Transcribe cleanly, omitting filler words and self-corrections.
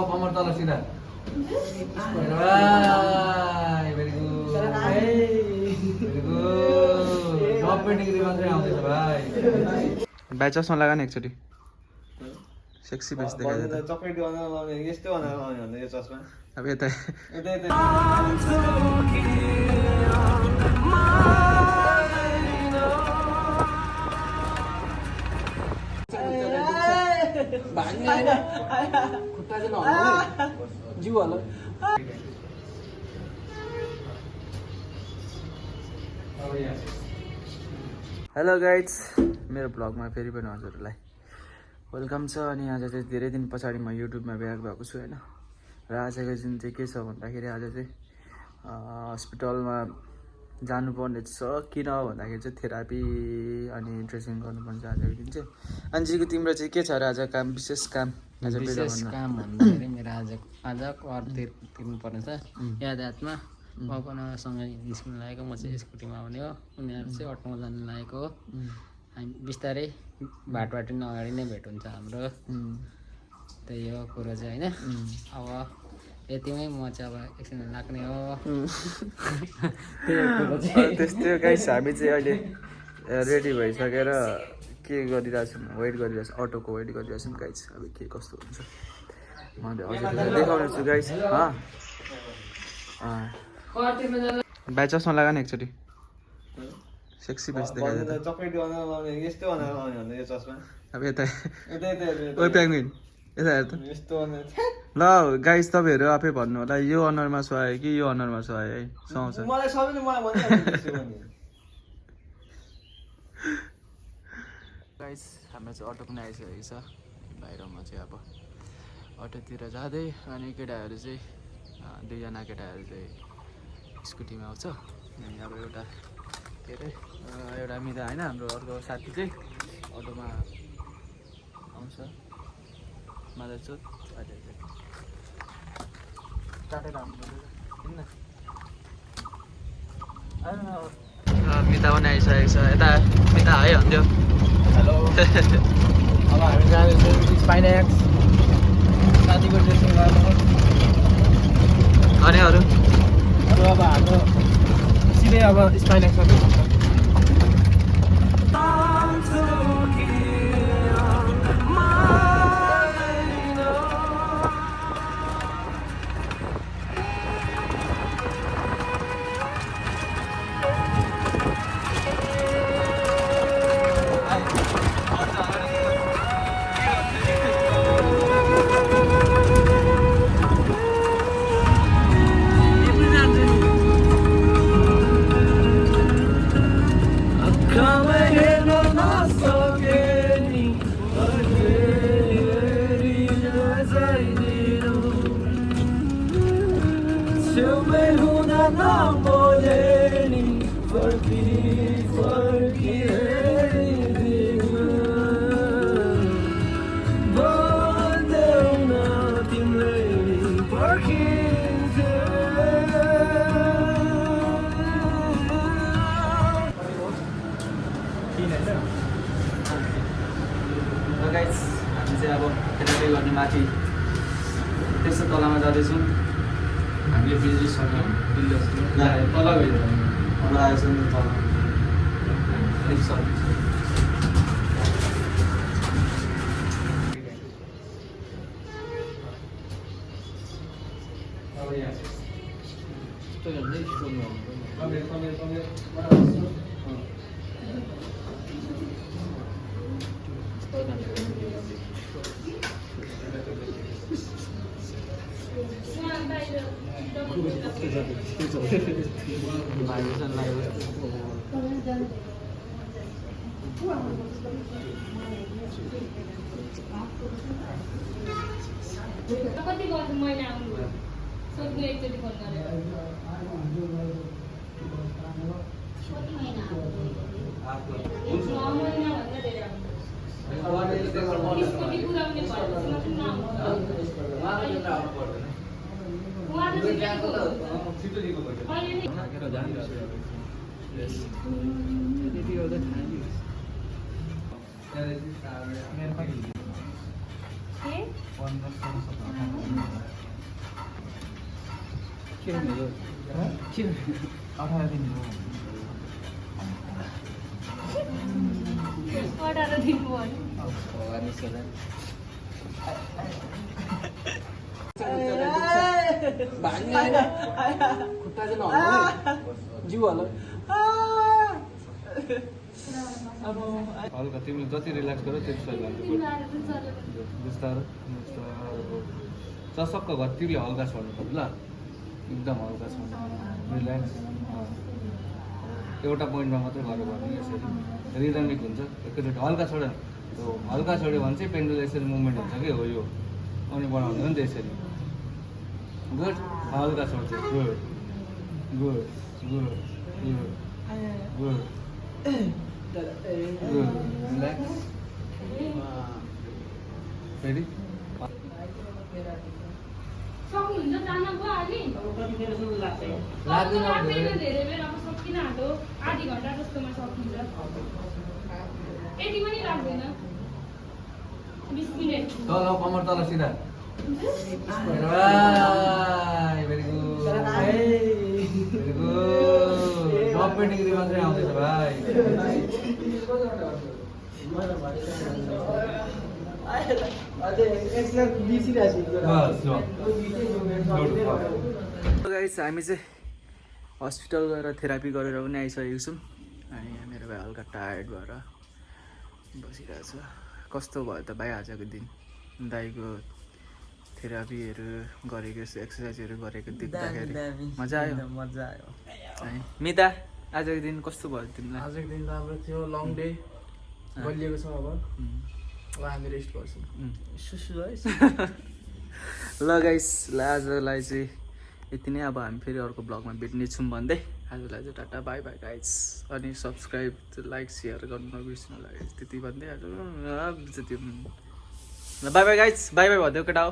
कमर तल सिधा very good very good 90 degree मात्रै आउँदैछ भाइ भाइ चस्मा लगा न एकचोटि सेक्सी फेस देखाइदियो त चक्लेटी अनुहार लाउने यस्तो अनुहार लाउने भन्दा यो चस्मा अब यता हेलो गाइड्स मेरो ब्लगमा फेरि पनि हजुरहरूलाई वेलकम छ। अनि आज चाहिँ धेरै दिन पछाडि म युट्युबमा ब्याक भएको छु होइन। र आजको दिन चाहिँ के छ भन्दाखेरि आज चाहिँ हस्पिटलमा जानुपर्ने छ। किन भन्दाखेरि चाहिँ थेरापी अनि ड्रेसिङ गर्नुपर्छ आजको दिन चाहिँ। अन्जीको तिम्रो चाहिँ के छ र आज काम विशेष काम? आज विशेष काम भन्दाखेरि मेरो आज कर तिर्नुपर्ने छ यातायातमा। पपनासँग स्कुल लागेको म चाहिँ स्कुटीमा आउने हो, उनीहरू चाहिँ अटोमा जानु लागेको हो। हामी बिस्तारै बाटोबाटो अगाडि नै भेट हुन्छ हाम्रो। त्यही हो कुरो चाहिँ होइन। अब यतिमै म चाहिँ अब एकछिन लाग्ने हो। त्यस्तै गाइस हामी चाहिँ अहिले रेडी भइसकेर के गरिरहेछौँ वेट गरिरहेछौँ, अटोको वेट गरिरहेछौँ गाइस। अब के कस्तो हुन्छ म हजुरलाई देखाउने छु गाइस। भाइ चस्मा लगा न एकचोटि सेक्सी फेस देखाइदियो त चक्लेटी अनुहार लाउने यस्तो अनुहार लाउने भन्दा यो चस्मा अब यता ओ पेंगुइन यता हेर त यस्तो अनुहार ल गाइस तपाईहरु आफै भन्नु होला यो अनुहारमा सुहायो कि यो अनुहारमा सुहायो है सुहाउँछ। मलाई सबैले मलाई भनिरहेको छ गाइस हाम्रो चाहिँ अटो पनि आइसकेको छ बाहिरमा चाहिँ। अब अटोतिर जाँदै अनि केटाहरू चाहिँ दुईजना केटाहरू चाहिँ स्कुटीमा आउँछ। अनि अब एउटा के अरे एउटा मिता होइन हाम्रो अर्को साथी चाहिँ अटोमा आउँछ माधवचोक अहिले चाहिँ काटेर मिता पनि आइसकेको छ। यता मिता है भन्थ्यो हेलो अब हामी जाँदैछौँ स्पाइनेक्स साथीको ड्रेसिङ गर्नु। अनि अरू अब हाम्रो सिधै अब स्पाइनेक्समा जान्छ। गाइस हामी चाहिँ अब थेरापी गर्ने माथि त्यस्तो तलमा जाँदैछौँ। हामीले बिजुली सक्यौँ तल गयो तल आएछ नि तल अलिक सर्भिस भाइब्रेसन लाग्यो। कति गर्छु महिना आउनु सोध्नु एकचोटि फोन गरेर कति महिना महिना भन्दा धेरै आउनु स्कुटी पुऱ्याउने भएपछि नआउनु के भन्नु के 18 दिन हो 18 दिन भयो भगवान् ईश्वर खुट्टा चाहिँ नहुनु जिउ होला हल्का तिमीले जति रिल्याक्स गर्यो त्यति सही लाग्छ बिस्तारो चसक्क घर तिमीले हल्का छोड्नु पर्छ ल एकदम हल्का छोड्नु रिल्याक्स एउटा पोइन्टमा मात्रै गरेर गर्नु यसरी रिदमिक हुन्छ एकैचोटि हल्का छोड्यो हल्का छोड्यो भने चाहिँ पेन्डुल यसरी मुभमेन्ट हुन्छ कि हो यो अनि बनाउँदैन नि त यसरी गुड हल्का छोड्छ good good good good good good relax फेरि सक्नुहुन्छ जान भयो अलि लाग्दैन धेरै बेर अब सकिन आँट्यो आधी घन्टा जस्तोमा सकिन्छ यति पनि लाग्दैन 20 मिनेट तल कमर तल सिधा very good very good top degree मात्रै आउँदैछ भाइ गाइस हामी चाहिँ हस्पिटल गएर थेरापी गरेर पनि आइसकेको छौँ अनि मेरो भाइ हल्का टायर्ड भएर बसिरहेछ कस्तो भयो त भाइ आजको दिन दाइको थेरापीहरू गरेको एक्सर्साइजहरू गरेको देख्दाखेरि मजा आयो है मिता आजको दिन कस्तो भयो तिमीलाई आजको दिन राम्रो थियो लङ डे बलिएको छ अब हामी रेस्ट गर्छौँ ल गाइस ल आजलाई चाहिँ यति नै अब हामी फेरि अर्को ब्लगमा भेट्नेछौँ भन्दै आजलाई चाहिँ टाटा बाई बाई गाइस अनि सब्सक्राइब लाइक सेयर गर्नु नबिर्सिनु होला त्यति भन्दै आज ल by by guys by by भनिदेऊ केटा हो